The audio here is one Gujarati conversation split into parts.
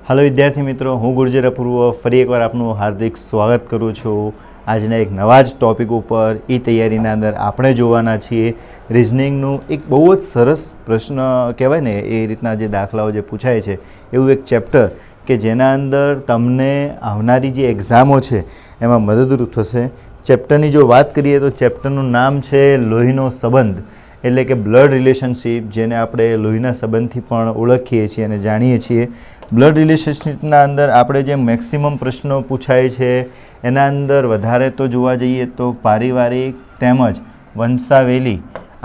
हेलो विद्यार्थी मित्रों, हूँ गुर्जर अपूर्व फरी एक बार आपનું हार्दिक स्वागत करूँ છું। આજના એક નવા જ ટોપિક ઉપર એ તૈયારીના અંદર આપણે જોવાના છીએ રિઝનિંગનું એક બહુ જ સરસ પ્રશ્ન કહેવાય ને, એ રીતના જે દાખલાઓ જે પૂછાય છે એવું એક ચેપ્ટર કે જેના અંદર તમને આવનારી જે એક્ઝામો છે એમાં મદદરૂપ થશે। ચેપ્ટરની જો વાત કરીએ તો ચેપ્ટરનું નામ છે લોહીનો સંબંધ, એટલે કે બ્લડ રિલેશનશિપ, જેને આપણે લોહીના સંબંધથી પણ ઓળખીએ છીએ અને જાણીએ છીએ। બ્લડ રિલેશનશિપના અંદર આપણે જે મેક્સિમમ પ્રશ્નો પૂછાય છે એના અંદર વધારે તો જોવા જઈએ તો પારિવારિક તેમજ વંશાવેલી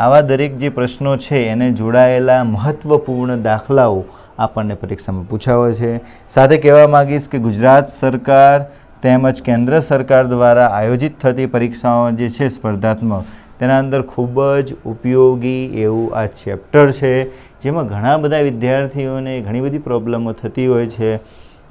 આવા દરેક જે પ્રશ્નો છે એને જોડાયેલા મહત્ત્વપૂર્ણ દાખલાઓ આપણને પરીક્ષામાં પૂછાવે છે। સાથે કહેવા માગીશ કે ગુજરાત સરકાર તેમજ કેન્દ્ર સરકાર દ્વારા આયોજિત થતી પરીક્ષાઓ જે છે સ્પર્ધાત્મક, તેના અંદર ખૂબ જ ઉપયોગી એવું આ ચેપ્ટર છે, જેમાં ઘણા બધા વિદ્યાર્થીઓને ઘણી બધી પ્રોબ્લેમો થતી હોય છે।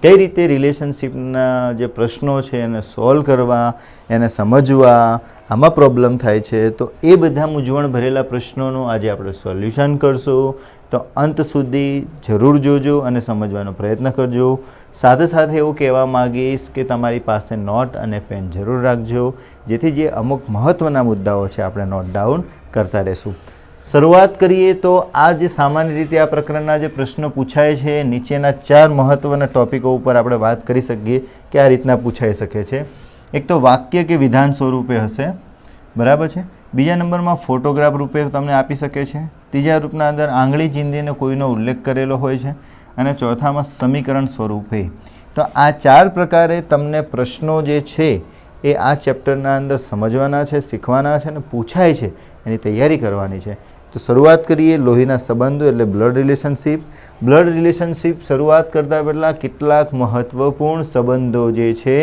કઈ રીતે રિલેશનશિપના જે પ્રશ્નો છે એને સોલ્વ કરવા, એને સમજવા, આમાં પ્રોબ્લેમ થાય છે, તો એ બધા મૂંઝવણ ભરેલા પ્રશ્નોનું આજે આપણે સોલ્યુશન કરશું। તો અંત સુધી જરૂર જોજો અને સમજવાનો પ્રયત્ન કરજો। સાથે સાથે એવું કહેવા માગીશ કે તમારી પાસે નોટ અને પેન જરૂર રાખજો, જેથી જે અમુક મહત્ત્વના મુદ્દાઓ છે આપણે નોટ ડાઉન કરતા રહેશું। શરૂઆત કરીએ તો આ જે સામાન્ય રીતે આ પ્રકરણના જે પ્રશ્નો પૂછાય છે, નીચેના 4 મહત્ત્વના ટોપિકો ઉપર આપણે વાત કરી શકીએ કે આ રીતના પૂછાઈ શકે છે। એક તો વાક્ય કે વિધાન સ્વરૂપે હશે, બરાબર છે। બીજા નંબરમાં ફોટોગ્રાફ રૂપે તમને આપી શકે છે। ત્રીજા રૂપના અંદર આંગળી ચીંધીને કોઈનો ઉલ્લેખ કરેલો હોય છે અને ચોથામાં સમીકરણ સ્વરૂપે। તો આ 4 પ્રકારે તમને પ્રશ્નો જે છે એ આ ચેપ્ટરના અંદર સમજવાના છે, શીખવાના છે અને પૂછાય છે એની તૈયારી કરવાની છે। તો શરૂઆત કરીએ લોહીના સંબંધો એટલે બ્લડ રિલેશનશિપ। બ્લડ રિલેશનશિપ શરૂઆત કરતાં પહેલાં કેટલાક મહત્ત્વપૂર્ણ સંબંધો જે છે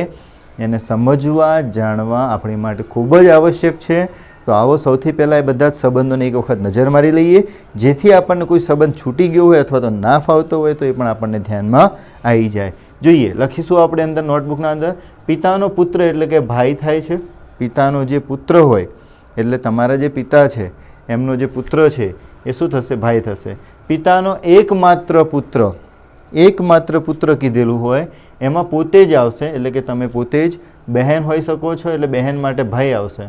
એને સમજવા, જાણવા આપણી માટે ખૂબ જ આવશ્યક છે। તો આવો સૌથી પહેલાં એ બધા જ સંબંધોને એક વખત નજર મારી લઈએ, જેથી આપણને કોઈ સંબંધ છૂટી ગયો હોય અથવા તો ના ફાવતો હોય તો એ પણ આપણને ધ્યાનમાં આવી જાય। જોઈએ, લખીશું આપણે અંદર નોટબુકના અંદર, પિતાનો પુત્ર એટલે કે ભાઈ થાય છે। પિતાનો જે પુત્ર હોય એટલે તમારા જે પિતા છે એમનો જે પુત્ર છે એ શું થશે? ભાઈ થશે। પિતાનો એકમાત્ર પુત્ર કીધેલું હોય એમાં પોતે જ આવશે, એટલે કે તમે પોતે જ બહેન હોઈ શકો છો, એટલે બહેન માટે ભાઈ આવશે।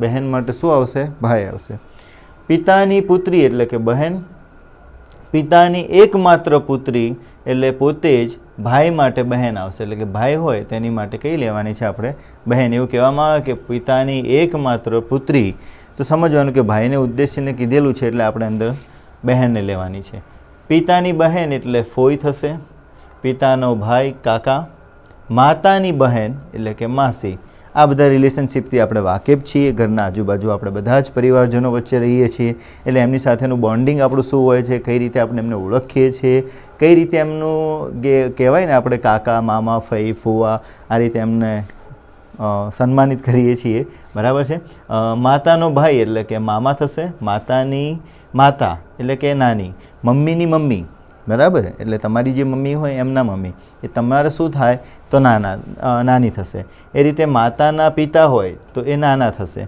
બહેન માટે શું આવશે? ભાઈ આવશે। પિતાની પુત્રી એટલે કે બહેન, પિતાની એકમાત્ર પુત્રી એટલે પોતે જ ભાઈ માટે બહેન આવશે, એટલે કે ભાઈ હોય તેની માટે કઈ લેવાની છે આપણે? બહેન। એવું કહેવામાં આવે કે પિતાની એકમાત્ર પુત્રી, તો સમજવાનું કે ભાઈને ઉદ્દેશીને કીધેલું છે એટલે આપણે અંદર બહેનને લેવાની છે। પિતાની બહેન એટલે ફોઈ થશે, પિતાનો ભાઈ કાકા, માતાની બહેન એટલે કે માસી। આ બધા રિલેશનશિપથી આપણે વાકેફ છીએ, ઘરના આજુબાજુ આપણે બધા જ પરિવારજનો વચ્ચે રહીએ છીએ, એટલે એમની સાથેનું બોન્ડિંગ આપણું શું હોય છે, કઈ રીતે આપણે એમને ઓળખીએ છીએ, કઈ રીતે એમનું કહેવાય ને આપણે કાકા, મામા, ફઈ, ફુવા, આ રીતે એમને સન્માનિત કરીએ છીએ, બરાબર છે। માતાનો ભાઈ એટલે કે મામા થશે, માતાની માતા એટલે કે નાની, મમ્મીની મમ્મી, બરાબર, એટલે તમારી જે મમ્મી હોય એમના મમ્મી, એ તમારે શું થાય તો નાની થશે। એ રીતે માતાના પિતા હોય તો એ નાના થશે।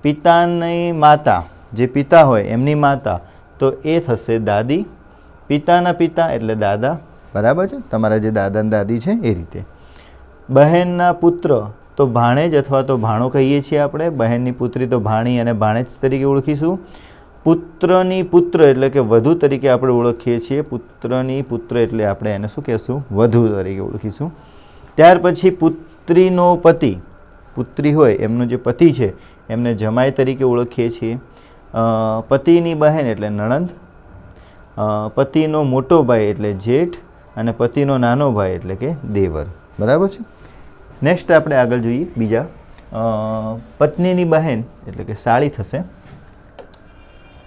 પિતાની માતા, જે પિતા હોય એમની માતા, તો એ થશે દાદી। પિતાના પિતા એટલે દાદા, બરાબર છે, તમારા જે દાદા ને દાદી છે એ રીતે। બહેનના પુત્ર તો ભાણેજ અથવા તો ભાણો કહીએ છીએ આપણે, બહેનની પુત્રી તો ભાણી અને ભાણેજ તરીકે ઓળખીશું। પુત્રની પુત્ર એટલે કે વધુ તરીકે આપણે ઓળખીએ છીએ, પુત્રની પુત્ર એટલે આપણે એને શું કહેશું? વધુ તરીકે ઓળખીશું। ત્યાર પછી પુત્રીનો પતિ, પુત્રી હોય એમનો જે પતિ છે એમને જમાઈ તરીકે ઓળખીએ છીએ। પતિની બહેન એટલે નણંદ, પતિનો મોટો ભાઈ એટલે જેઠ અને પતિનો નાનો ભાઈ એટલે કે દેવર, બરાબર છે। નેક્સ્ટ આપણે આગળ જોઈએ બીજા, પત્નીની બહેન એટલે કે સાળી થશે।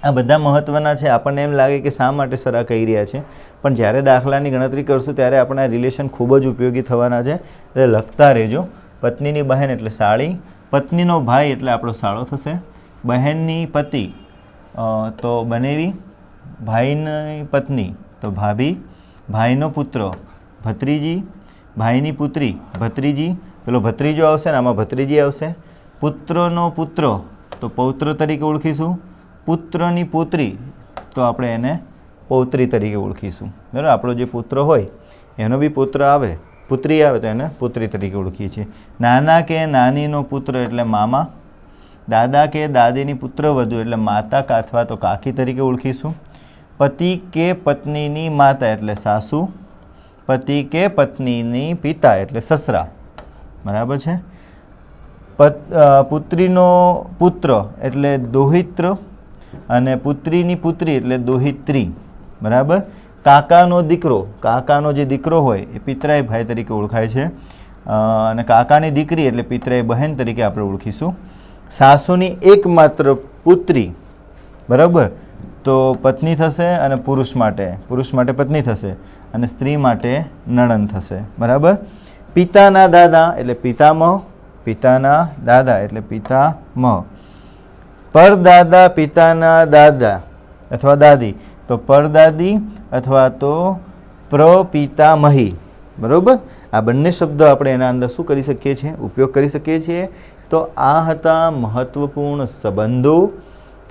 આ બધા મહત્ત્વના છે। આપણને એમ લાગે કે શા માટે સર આ કહી રહ્યા છે, પણ જ્યારે દાખલાની ગણતરી કરશું ત્યારે આપણા રિલેશન ખૂબ જ ઉપયોગી થવાના છે, એટલે લખતા રહેજો। પત્નીની બહેન એટલે સાળી, પત્નીનો ભાઈ એટલે આપણો સાળો થશે, બહેનની પતિ તો બનેવી, ભાઈની પત્ની તો ભાભી, ભાઈનો પુત્ર ભત્રીજી, ભાઈની પુત્રી ભત્રીજી, પેલો ભત્રીજો આવશે ને આમાં ભત્રીજી આવશે। પુત્રનો પુત્ર તો પૌત્ર તરીકે ઓળખીશું, પુત્રની પુત્રી તો આપણે એને પૌત્રી તરીકે ઓળખીશું, બરાબર। આપણો જે પુત્ર હોય એનો બી પુત્ર આવે, પુત્રી આવે તો એને પુત્રી તરીકે ઓળખીએ છીએ. નાના કે નાનીનો પુત્ર એટલે મામા, દાદા કે દાદીની પુત્રવધુ એટલે માતા અથવા તો કાકી તરીકે ઓળખીશું. પતિ કે પત્નીની માતા એટલે સાસુ, પતિ કે પત્નીની પિતા એટલે સસરા. બરાબર છે. પુત્રીનો પુત્ર એટલે દોહિત્ર અને પુત્રીની પુત્રી એટલે દોહિત્રી. બરાબર. કાકાનો દીકરો, કાકાનો જે દીકરો હોય એ પિતરાઈ ભાઈ તરીકે ઓળખાય છે, અને કાકાની દીકરી એટલે પિતરાઈ બહેન તરીકે આપણે ઓળખીશું. સાસુની એકમાત્ર પુત્રી, બરાબર, તો પત્ની થશે, અને પુરુષ માટે પત્ની થશે, અને સ્ત્રી માટે નણંદ થશે. બરાબર. પિતાના દાદા એટલે પિતામહ, પિતાના દાદા એટલે પિતામહ. પરદાદા પિતાના દાદા અથવા દાદી તો પરદાદી અથવા તો પ્રપિતામહી. બરાબર. આ બંને શબ્દો આપણે એના અંદર શું કરી શકીએ છીએ? ઉપયોગ કરી શકીએ છીએ. તો આ હતા મહત્વપૂર્ણ સંબંધો.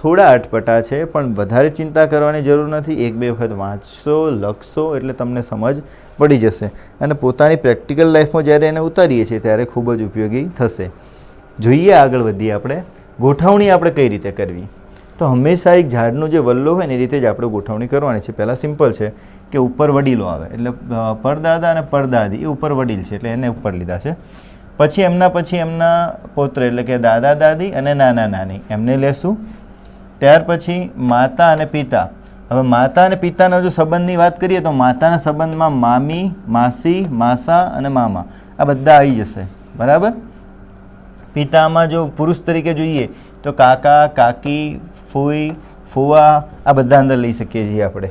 થોડા અટપટા છે, પણ વધારે ચિંતા કરવાની જરૂર નથી. એક બે વખત વાંચશો, લખશો એટલે તમને સમજ પડી જશે, અને પોતાની પ્રેક્ટિકલ લાઈફમાં જ્યારે એને ઉતારીએ છીએ ત્યારે ખૂબ જ ઉપયોગી થશે. જોઈએ આગળ વધીએ આપણે. ગોઠવણી આપણે કઈ રીતે કરવી? તો હંમેશા એક ઝાડનું જે વલ્લો હોય ને એ રીતે જ આપણે ગોઠવણી કરવાની છે. પહેલાં સિમ્પલ છે કે ઉપર વડીલો આવે એટલે પરદાદા અને પરદાદી એ ઉપર વડીલ છે એટલે એને ઉપર લીધા છે. પછી એમના પૌત્ર એટલે કે દાદા દાદી અને નાના નાની એમને લેશું. ત્યાર પછી માતા અને પિતા. હવે માતા અને પિતાના જો સંબંધની વાત કરીએ તો માતાના સંબંધમાં મામી, માસી, માસા અને મામા આ બધા આવી જશે. બરાબર. પિતામાં જો પુરુષ તરીકે જોઈએ તો કાકા, કાકી, ફૂઈ, ફુવા આ બધા અંદર લઈ શકીએ છીએ આપણે.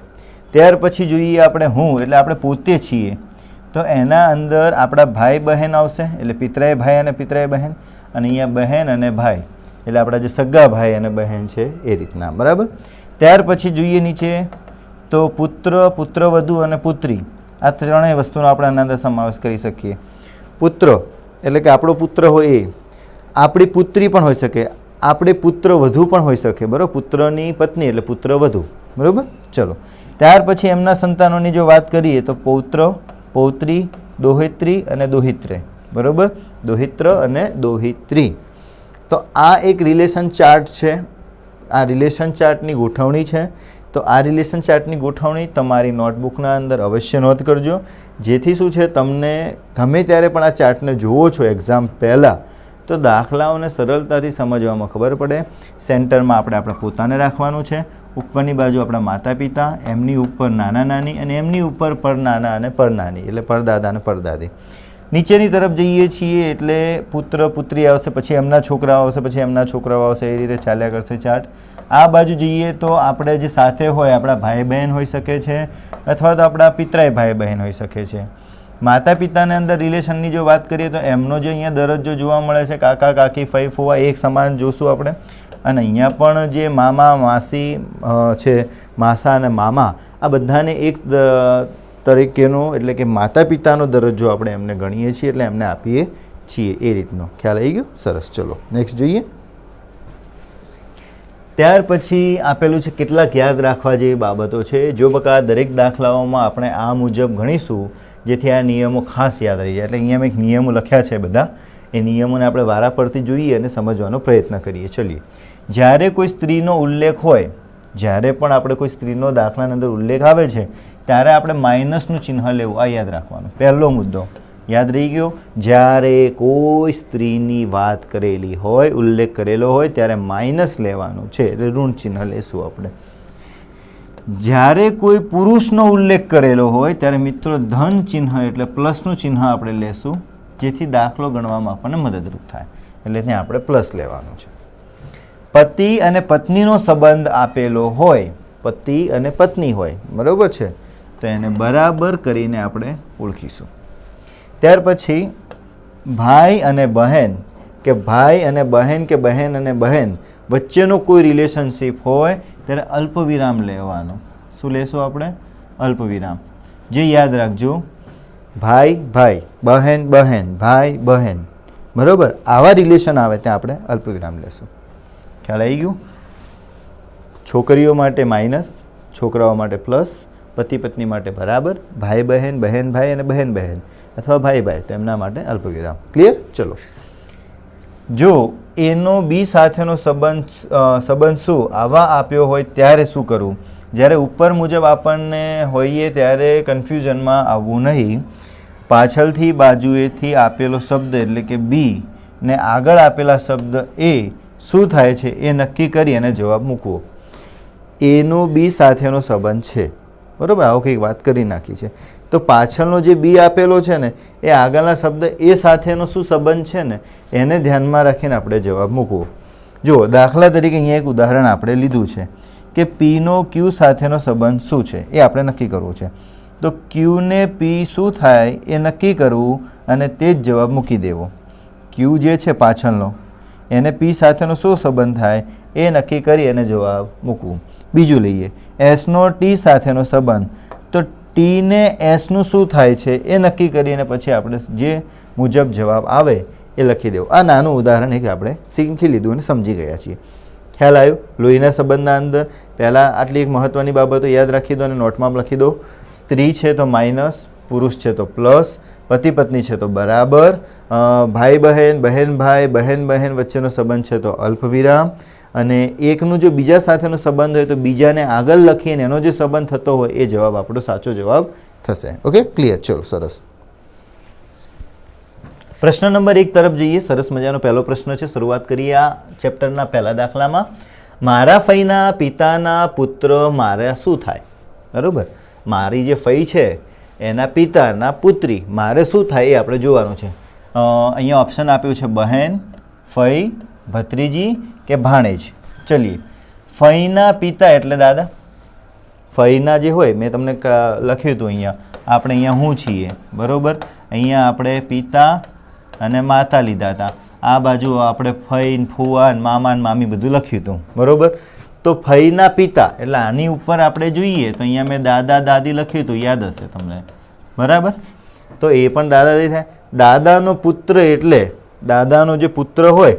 ત્યાર પછી જોઈએ આપણે હું એટલે આપણે પોતે છીએ, તો એના અંદર આપણા ભાઈ બહેન આવશે એટલે પિતરાઈ ભાઈ અને પિતરાઈ બહેન, અને અહીંયા બહેન અને ભાઈ એટલે આપણા જે સગા ભાઈ અને બહેન છે એ રીતના. બરાબર. ત્યાર પછી જોઈએ નીચે તો પુત્ર, પુત્રવધુ અને પુત્રી આ ત્રણેય વસ્તુનો આપણે આના અંદર સમાવેશ કરી શકીએ. પુત્ર એટલે કે આપણો પુત્ર હોય એ, આપણી પુત્રી પણ હોઈ શકે, આપણે પુત્ર વધુ પણ હોઈ શકે. બરાબર. પુત્રની પત્ની એટલે પુત્ર વધુ. બરાબર. ચલો ત્યાર પછી એમના સંતાનોની જો વાત કરીએ તો પૌત્ર, પૌત્રી, દોહિત્રી અને દોહિત્રે. બરાબર. દોહિત્ર અને દોહિત્રી. તો આ એક રિલેશન ચાર્ટ છે. આ રિલેશન ચાર્ટની ગોઠવણી છે. તો આ રિલેશન ચાર્ટની ગોઠવણી તમારી નોટબુકના અંદર અવશ્ય નોંધ કરજો, જેથી શું છે તમને ગમે ત્યારે પણ આ ચાર્ટને જુઓ છો એક્ઝામ પહેલાં તો દાખલાઓને સરળતાથી સમજવામાં ખબર પડે. સેન્ટરમાં આપણે પોતાને રાખવાનું છે, ઉપરની બાજુ આપણા માતા પિતા, એમની ઉપર નાના નાની, અને એમની ઉપર પરનાના અને પરનાની એટલે પરદાદા અને પરદાદી. નીચેની તરફ જઈએ છીએ એટલે પુત્ર પુત્રી આવશે, પછી એમના છોકરાઓ આવશે, પછી એમના છોકરાઓ આવશે, એ રીતે ચાલ્યા કરશે ચાર્ટ. આ બાજુ જઈએ તો આપણે જે સાથે હોય આપણા ભાઈ બહેન હોઈ શકે છે, અથવા તો આપણા પિતરાઈ ભાઈ બહેન હોઈ શકે છે. માતા પિતાને અંદર રિલેશનની જો વાત કરીએ તો એમનો જે અહીંયા દરજ્જો જોવા મળે છે કાકા, કાકી, ફઈ, ફુવા એક સમાન જોશું આપણે. અને અહીંયા પણ જે મામા, માસી છે, માસા અને મામા આ બધાને એક તરીકેનો એટલે કે માતા પિતાનો દરજ્જો આપણે એમને ગણીએ છીએ એટલે એમને આપીએ છીએ. એ રીતનો ખ્યાલ આવી ગયો? સરસ. ચલો નેક્સ્ટ જોઈએ. ત્યાર પછી આપેલું છે કેટલાક યાદ રાખવા જેવી બાબતો છે. જો બકા દરેક દાખલાઓમાં આપણે આ મુજબ ગણીશું જેથી આ નિયમો ખાસ યાદ રહી જાય. એટલે અહીંયા એક નિયમો લખ્યા છે બધા, એ નિયમોને આપણે વારા પરથી જોઈએ અને સમજવાનો પ્રયત્ન કરીએ. ચલીએ. જ્યારે કોઈ સ્ત્રીનો ઉલ્લેખ હોય, જ્યારે પણ આપણે કોઈ સ્ત્રીનો દાખલાની અંદર ઉલ્લેખ આવે છે ત્યારે આપણે માઇનસનું ચિહ્ન લેવું, આ યાદ રાખવાનું. પહેલો મુદ્દો યાદ રહી ગયો. જ્યારે કોઈ સ્ત્રીની વાત કરેલી હોય, ઉલ્લેખ કરેલો હોય ત્યારે માઇનસ લેવાનું છે એટલે ઋણ ચિહ્ન લેશું આપણે. જ્યારે કોઈ પુરુષનો ઉલ્લેખ કરેલો હોય ત્યારે મિત્રો ધન ચિહ્ન એટલે પ્લસનું ચિહ્ન આપણે લેશું, જેથી દાખલો ગણવામાં આપણને મદદરૂપ થાય. એટલે ત્યાં આપણે પ્લસ લેવાનું છે. પતિ અને પત્નીનો સંબંધ આપેલો હોય, પતિ અને પત્ની હોય, બરાબર છે, તો એને બરાબર કરીને આપણે ઓળખીશું. ત્યાર પછી ભાઈ અને બહેન કે ભાઈ અને બહેન કે બહેન અને બહેન વચ્ચેનો કોઈ રિલેશનશિપ હોય ત્યારે અલ્પવિરામ લેવાનું. શું લેશું આપણે? અલ્પવિરામ. જે યાદ રાખજો, ભાઈ ભાઈ, બહેન બહેન, ભાઈ બહેન, બરાબર, આવા રિલેશન આવે ત્યાં આપણે અલ્પવિરામ લેશું. ખ્યાલ આવી ગયું? છોકરીઓ માટે માઇનસ, છોકરાઓ માટે પ્લસ, પતિ પત્ની માટે બરાબર, ભાઈ બહેન, બહેન ભાઈ અને બહેન બહેન અથવા ભાઈ ભાઈ તો એમના માટે અલ્પવિરામ. ક્લિયર? ચલો, જો એનો બી સાથેનો સંબંધ શું આવા આપ્યો હોય ત્યારે શું કરવું? જ્યારે ઉપર મુજબ આપણને હોઈએ ત્યારે કન્ફ્યુઝનમાં આવવું નહીં. પાછળથી બાજુએથી આપેલો શબ્દ એટલે કે બી ને આગળ આપેલા શબ્દ એ શું થાય છે એ નક્કી કરી અને જવાબ મૂકવો. એનો બી સાથેનો સંબંધ છે, બરાબર, આવો કંઈક વાત કરી નાખી છે. તો પાછળનો જે બી આપેલો છે ને એ આગળના શબ્દ એ સાથેનો શું સંબંધ છે ને એને ધ્યાનમાં રાખીને આપણે જવાબ મૂકવો. જુઓ, દાખલા તરીકે અહીંયા એક ઉદાહરણ આપણે લીધું છે કે પીનો ક્યુ સાથેનો સંબંધ શું છે એ આપણે નક્કી કરવું છે. તો ક્યુ ને પી શું થાય એ નક્કી કરવું અને તે જ જવાબ મૂકી દેવો. ક્યુ જે છે પાછળનો એને પી સાથેનો શું સંબંધ થાય એ નક્કી કરી અને જવાબ મૂકવું. બીજું લઈએ, એસનો ટી સાથેનો સંબંધ. તો ટી ને એસનું શું થાય છે એ નક્કી કરીને પછી આપણે જે મુજબ જવાબ આવે એ લખી દેવું. આ નાનું ઉદાહરણ એક આપણે શીખી લીધું અને સમજી ગયા છીએ. ખ્યાલ આવ્યો? લોહીના સંબંધના અંદર પહેલાં આટલી એક મહત્ત્વની બાબતો યાદ રાખી દો અને નોટમાં લખી દો. સ્ત્રી છે તો માઇનસ, પુરુષ છે તો પ્લસ, પતિ પત્ની છે તો બરાબર, ભાઈ બહેન, બહેન ભાઈ, બહેન બહેન વચ્ચેનો સંબંધ છે તો અલ્પવિરામ, અને એકનું જો બીજા સાથેનો સંબંધ હોય તો બીજાને આગળ લખીને એનો જે સંબંધ થતો હોય એ જવાબ આપણો સાચો જવાબ થશે. Okay, clear? ચલો, સરસ. પ્રશ્ન નંબર 1 તરફ જઈએ. સરસ મજાનો પહેલો પ્રશ્ન છે. શરૂઆત કરીએ આ ચેપ્ટરના પહેલા દાખલામાં. મારા ફઈના પિતાના પુત્ર મારે શું થાય? બરાબર, મારી જે ફઈ છે એના પિતાના પુત્રી મારે શું થાય એ આપણે જોવાનું છે. અહીંયા ઓપ્શન આપ્યું છે બહેન, ફઈ, ભત્રીજી કે ભાણેજ. ચલીએ, ફઈના પિતા એટલે દાદા. ફઈના જે હોય મેં તમને લખ્યું હતું અહીંયા, આપણે અહીંયા હું છીએ, બરાબર. અહીંયા આપણે પિતા અને માતા લીધા હતા. આ બાજુ આપણે ફઈ, ફુવા, મામા ને મામી બધું લખ્યું હતું, બરાબર. તો ફઈના પિતા એટલે આની ઉપર આપણે જોઈએ તો અહીંયા મેં દાદા દાદી લખ્યું હતું, યાદ હશે તમને, બરાબર. તો એ પણ દાદા દાદી થાય. દાદાનો પુત્ર એટલે દાદાનો જે પુત્ર હોય,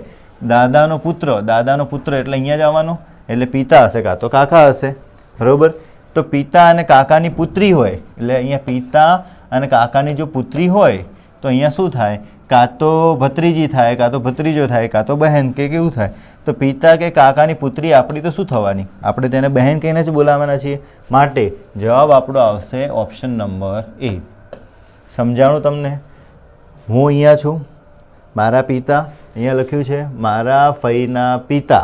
દાદાનો પુત્ર એટલે અહીંયા જ આવવાનો, એટલે પિતા હશે કાં તો કાકા હશે, બરાબર. તો પિતા અને કાકાની પુત્રી હોય એટલે અહીંયા પિતા અને કાકાની જો પુત્રી હોય તો અહીંયા શું થાય? કાં તો ભત્રીજી થાય, કાં તો ભત્રીજો થાય, કાં તો બહેન કે કેવું થાય. તો પિતા કે કાકાની પુત્રી આપણી તો શું થવાની? આપણે તેને બહેન કહીને જ બોલાવવાના છીએ. માટે જવાબ આપણો આવશે ઓપ્શન નંબર એ. સમજાણું તમને? હું અહીંયા છું, મારા પિતા, અહીંયા લખ્યું છે મારા ફઈના પિતા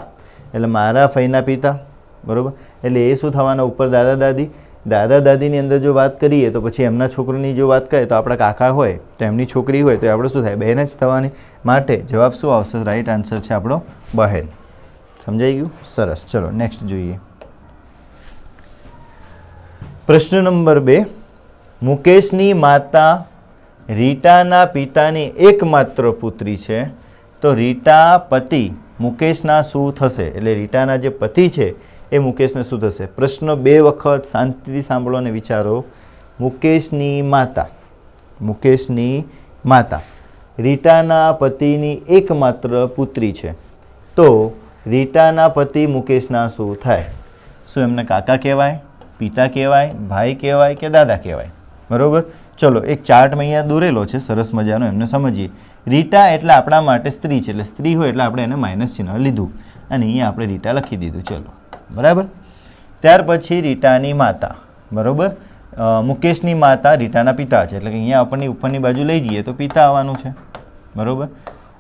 એટલે મારા ફઈના પિતા, બરાબર. એટલે એ શું થવાના? ઉપર દાદા દાદી. દાદા દાદીની અંદર જો વાત કરીએ તો પછી એમના છોકરીની જો વાત કરીએ તો આપણા કાકા હોય તો એમની છોકરી હોય તો આપણે શું થાય? બહેન જ થવાની. માટે જવાબ શું આવશે? રાઈટ આન્સર છે આપણો બહેન. સમજાઈ ગયું? સરસ. ચલો નેક્સ્ટ જોઈએ. પ્રશ્ન નંબર 2. મુકેશની માતા રીટાના પિતાની એકમાત્ર પુત્રી છે. તો રીટા પતિ મુકેશના શું થશે? એટલે રીટાના જે પતિ છે એ મુકેશને શું થશે? પ્રશ્ન 2 વખત શાંતિથી સાંભળો અને વિચારો. મુકેશની માતા રીટાના પતિની એકમાત્ર પુત્રી છે. તો રીટાના પતિ મુકેશના શું થાય? શું એમને કાકા કહેવાય, પિતા કહેવાય, ભાઈ કહેવાય કે દાદા કહેવાય? બરાબર. ચલો એક ચાર્ટ મેં અહીંયા દોરેલો છે સરસ મજાનો, એમને સમજીએ. રીટા એટલે આપણા માટે સ્ત્રી છે, એટલે સ્ત્રી હોય એટલે આપણે એને માઇનસ ચિહ્ન લીધું અને અહીંયા આપણે રીટા લખી દીધું. ચલો, બરાબર. ત્યાર પછી રીટાની માતા, બરાબર. મુકેશની માતા રીટાના પિતા છે એટલે કે અહીંયા આપણને ઉપરની બાજુ લઈ જઈએ તો પિતા આવવાનું છે, બરાબર.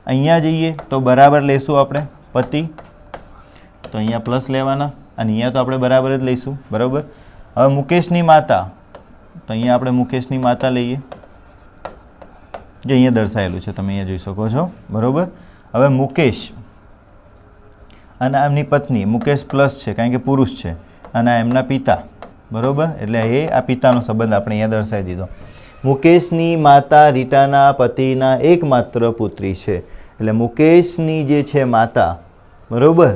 અહીંયા જઈએ તો બરાબર લેશું આપણે પતિ, તો અહીંયા પ્લસ લેવાના અને અહીંયા તો આપણે બરાબર જ લઈશું, બરાબર. હવે મુકેશની માતા, તો અહીંયા આપણે મુકેશની માતા લઈએ, જે અહીંયા દર્શાવેલું છે તમે અહીંયા જોઈ શકો છો, બરાબર. હવે મુકેશ અને એમની પત્ની, મુકેશ પ્લસ છે કારણ કે પુરુષ છે, અને એમના પિતા, બરાબર. એટલે એ આ પિતાનો સંબંધ આપણે અહીંયા દર્શાવી દીધો. મુકેશની માતા રીટાના પતિના એકમાત્ર પુત્રી છે, એટલે મુકેશની જે છે માતા, બરાબર,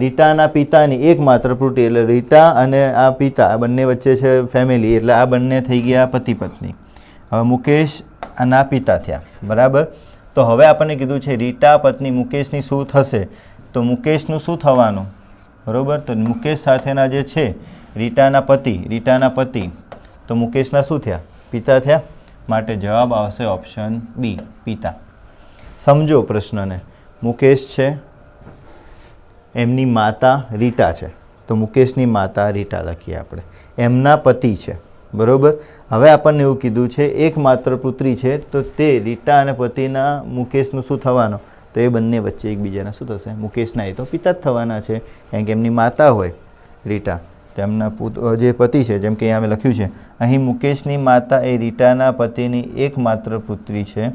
રીટાના પિતાની એકમાત્ર પુત્રી, એટલે રીટા અને આ પિતા આ બંને વચ્ચે છે ફેમિલી, એટલે આ બંને થઈ ગયા પતિ પત્ની. હવે મુકેશ અને આ પિતા થયા, બરાબર. તો હવે આપણને કીધું છે રીટા પત્ની મુકેશની શું થશે? તો મુકેશનું શું થવાનું? બરાબર. તો મુકેશ સાથેના જે છે રીટાના પતિ તો મુકેશના શું થયા? પિતા થયા. માટે જવાબ આવશે ઓપ્શન બી, પિતા. સમજો પ્રશ્નને. મુકેશ છે, એમની માતા રીટા છે, તો મુકેશની માતા રીટા લખીએ આપણે. એમના પતિ છે, બરાબર. હવે આપણને એવું કીધું છે એકમાત્ર પુત્રી છે, તો તે રીટા અને પતિના મુકેશનું શું થવાનું? તો એ બંને વચ્ચે એકબીજાના શું થશે? મુકેશના એ તો પિતા જ થવાના છે, કારણ કે એમની માતા હોય રીટા, તેમના જે પતિ છે, જેમ કે અહીંયા અમે લખ્યું છે અહીં મુકેશની માતા એ રીટાના પતિની એકમાત્ર પુત્રી છે,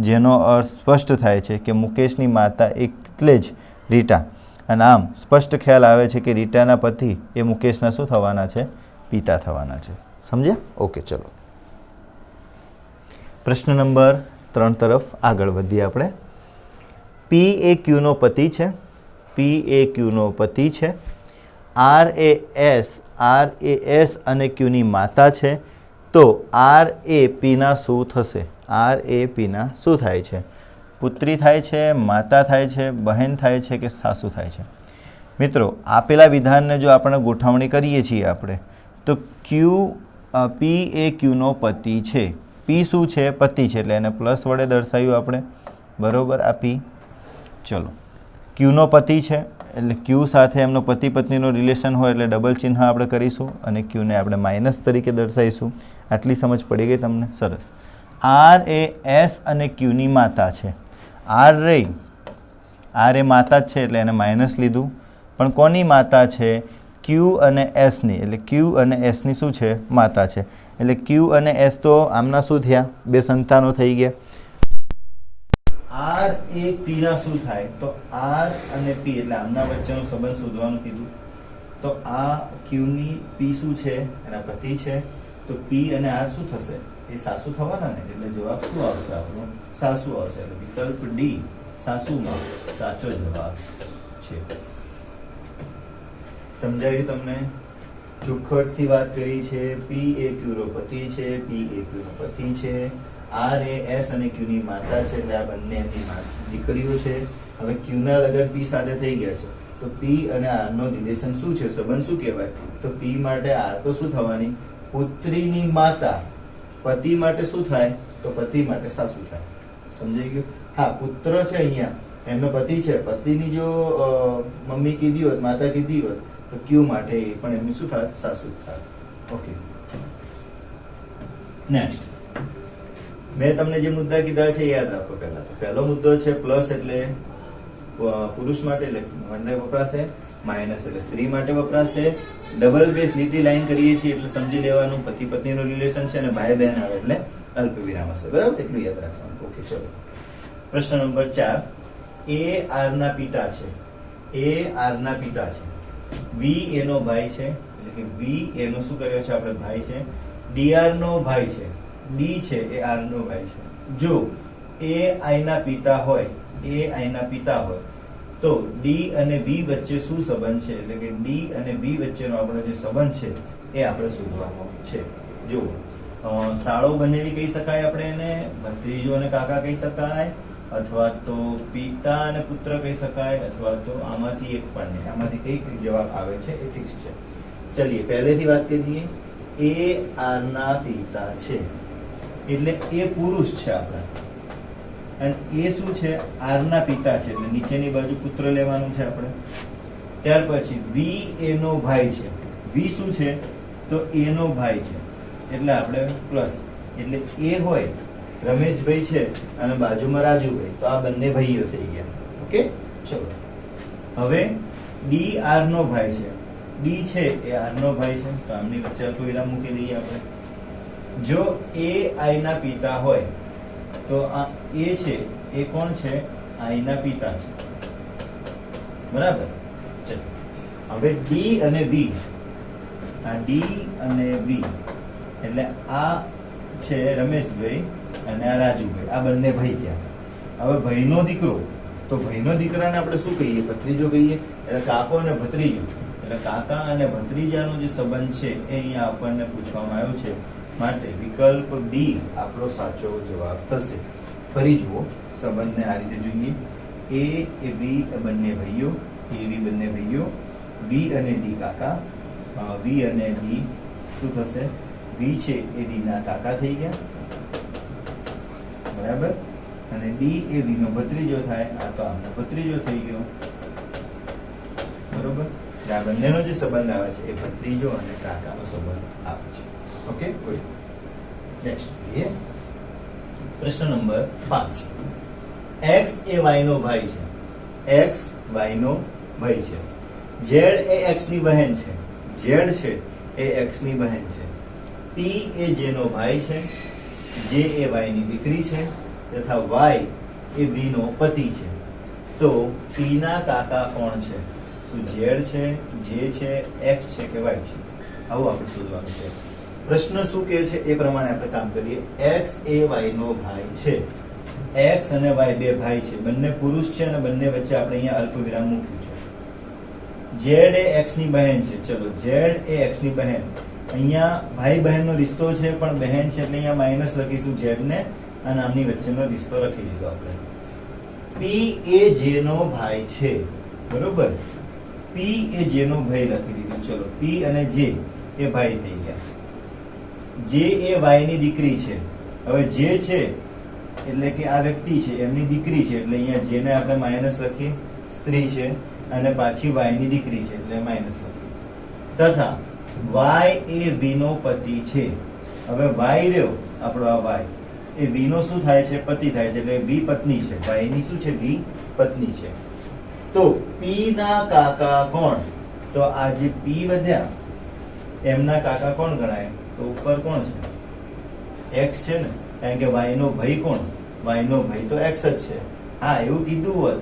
જેનો અર્થ સ્પષ્ટ થાય છે કે મુકેશની માતા એટલે જ રીટા. અને આમ સ્પષ્ટ ખ્યાલ આવે છે કે રીટાના પતિ એ મુકેશના શું થવાના છે? પિતા થવાના છે. સમજ્યા? ઓકે, ચલો પ્રશ્ન નંબર 3 તરફ આગળ વધીએ આપણે. પી એ ક્યુનો પતિ છે, આર એ એસ અને ક્યુની માતા છે, તો આર એ પીના શું થશે? આર એ પીના શું થાય છે? પુત્રી થાય છે, માતા થાય છે, બહેન થાય છે કે સાસુ થાય છે? મિત્રો, આપેલા વિધાનને જો આપણે ગોઠવણી કરીએ છીએ આપણે, તો પી એ ક્યુનો પતિ છે. પી શું છે? પતિ છે, એટલે એને પ્લસ વડે દર્શાવ્યું આપણે, બરાબર. આ પી. ચલો, ક્યુનો પતિ છે એટલે ક્યુ સાથે એમનો પતિ પત્નીનો રિલેશન હોય એટલે ડબલ ચિહ્ન આપણે કરીશું અને ક્યુને આપણે માઇનસ તરીકે દર્શાવીશું. આટલી સમજ પડી ગઈ તમને? સરસ. આર એ એસ અને ક્યુની માતા છે. આર એ માતા જ છે એટલે એને માઇનસ લીધું. પણ કોની માતા છે? ક્યુ અને એસની. એટલે ક્યુ અને એસની શું છે? માતા છે. એટલે ક્યુ અને એસ તો આમના શું થયા? બે સંતાનો થઈ ગયા. આર એ પી ના શું થાય? તો આર અને પી એટલે આમના વચ્ચેનો સંબંધ શોધવાનું કીધું. તો આ ક્યુની પી શું છે? એના પતિ છે. તો પી અને આર શું થશે? એ સાસુ થવાના ને, એટલે જવાબ શું આવશે આપણો? સાસુ આવશે. એટલે વિકલ્પ ડી સાસુમાં સાચો જવાબ છે. સમજાયું તમને? ચોખ્ખટથી વાત કરી છે. પી એ ક્યુનો પતિ છે, આર એ એસ અને ક્યુની માતા છે, એટલે આ બંને એમની દીકરીઓ છે. હવે ક્યુના લગન પી સાથે થઈ ગયા છે, તો પી અને આર નો રિલેશન શું છે? સંબંધ શું કહેવાય? તો પી માટે આર તો શું થવાની? પુત્રીની માતા. પતિ માટે શું થાય? તો પતિ માટે સાસુ થાય. સમજાઈ ગયું? હા, પુત્ર છે અહીંયા, એમનો પતિ છે. પતિની જો મમ્મી કીધી હોત, માતા કીધી હોત, તો ક્યુ માટે એ પણ એમની શું થાય? સાસુ થાય. Okay, next. મેં તમને જે મુદ્દા કીધા છે યાદ રાખો. પહેલા તો પહેલો મુદ્દો છે પ્લસ એટલે પુરુષ માટે એટલે વપરાશે, માઇનસ એટલે સ્ત્રી માટે વપરાશે, ડબલ બેઝ લીટી લાઈન કરીએ છીએ એટલે સમજી લેવાનું પતિ પત્નીનો રિલેશન છે, અને ભાઈ બહેન આવે એટલે અલ્પ વિરામ હશે. બરાબર? એટલું યાદ રાખવાનું. ઓકે, ચલો પ્રશ્ન નંબર 4. એ આર ના પિતા છે. વી એનો ભાઈ છે, એટલે કે વી એનો શું કર્યો છે આપણે? ભાઈ છે. ડી આર નો ભાઈ છે. ડી છે એ આર નો ભાઈ છે. જો એ આઈ ના પિતા હોય, તો ડી અને વી વચ્ચે શું સંબંધ છે? એટલે કે ડી અને વી વચ્ચેનો આપણો જે સંબંધ છે એ આપણે શોધવાનો છે. જો સાળો બનેવી કહી શકાય આપણે એને, ભત્રીજો અને કાકા કહી શકાય, અથવા તો પિતા અને પુત્ર કહી શકાય, અથવા તો આમાંથી એક પણ નહીં. આમાંથી કઈ જવાબ આવે છે એ ફિક્સ છે. ચલીએ પહેલેથી વાત કરીએ. એ આર ના પિતા છે એટલે એ પુરુષ છે આપણા, અને એ શું છે? આર ના પિતા છે, એટલે નીચેની બાજુ પુત્ર લેવાનું છે આપણે. ત્યાર પછી વી એ નો ભાઈ છે. વી શું છે? તો એ નો ભાઈ છે, એટલે આપણે પ્લસ. એટલે એ હોય રમેશભાઈ છે અને બાજુમાં રાજુભાઈ, તો આ બંને ભાઈઓ થઈ ગયા. ઓકે, ચલો. હવે ડી આર નો ભાઈ છે. ડી છે એ આર નો ભાઈ છે, તો આમની વચ્ચે અલ્પવિરામ મૂકી દઈએ આપણે. જો એ આઈ ના પિતા હોય, તો આ એ છે એ કોણ છે? આઈ ના પિતા છે. બરાબર? ચલો, હવે ડી અને વી, આ ડી અને વી એટલે આ છે રમેશભાઈ અને આ રાજુભાઈ, આ બંને ભાઈ થયા. હવે ભાઈનો દીકરો, તો ભાઈનો દીકરાને આપણે શું કહીએ? ભત્રીજો કહીએ. એટલે કાકો અને ભત્રીજો, એટલે કાકા અને ભત્રીજાનો જે સંબંધ છે એ અહીંયા આપણને પૂછવામાં આવ્યો છે. માટે વિકલ્પ ડી આપણો સાચો જવાબ થશે. ફરી જુઓ સંબંધને આ રીતે જોઈએ. એ વી બંને ભાઈઓ, એ વી બંને ભાઈઓ, વી અને ડી કાકા, વી અને ડી શું થશે? વી છે એ ડી ના કાકા થઈ ગયા, બરાબર, અને ડી એ વી નો ભત્રીજો થાય, આ તો આમનો ભત્રીજો થઈ ગયો, બરોબર. આ બંનેનો જે સંબંધ આવે છે એ ભત્રીજો અને કાકાનો સંબંધ આવે છે. Okay, good. નેક્સ્ટ જોઈએ પ્રશ્ન નંબર 5. x એ y નો ભાઈ છે. x y નો ભાઈ છે. z એ x ની બહેન છે. z છે એ x ની બહેન છે. p એ j નો ભાઈ છે. j એ y ની દીકરી છે તથા y એ v નો પતિ છે. તો p ના કાકા કોણ છે? શું z છે, j છે, x છે કે y છે? આવું આપણે શોધવાનું છે. પ્રશ્ન શું કહે છે એ પ્રમાણે આપણે કામ કરીએ. x એ y નો ભાઈ છે. x અને y બે ભાઈ છે, બંને પુરુષ છે અને બંને વચ્ચે આપણે અહીંયા અલ્પવિરામ મૂક્યું છે. z એ x ની બહેન છે. ચલો, z એ x ની બહેન, અહીંયા ભાઈ બહેનનો રિશ્તો છે પણ બહેન છે એટલે અહીંયા માઈનસ લખીશું z ને અને આમની વચ્ચેનો રિશ્તો લખી દીધો આપણે. p એ j નો ભાઈ છે, બરોબર. p એ j નો ભાઈ લખી દીધું. ચલો, p અને j એ ભાઈ થઈ ગયા. j એ y ની દીકરી છે. હવે j છે એટલે કે આ વ્યક્તિ છે એમની દીકરી છે એટલે અહીંયા j ને આપણે માઈનસ લખીએ, સ્ત્રી છે, અને પાછી y ની દીકરી છે એટલે માઈનસ લખીએ. તથા y એ v નો પતિ છે. હવે y રહ્યો આપણો આ y એ v નો શું થાય છે? પતિ થાય છે, એટલે v પત્ની છે. y ની શું છે? v પત્ની છે. તો p ના કાકા કોણ? તો આ જે p વધ્યા એમના કાકા કોણ ગણાય? તો ઉપર કોણ છે? x છે ને, કારણ કે y નો ભાઈ કોણ? y નો ભાઈ તો x જ છે. હા, એવું કીધું હોત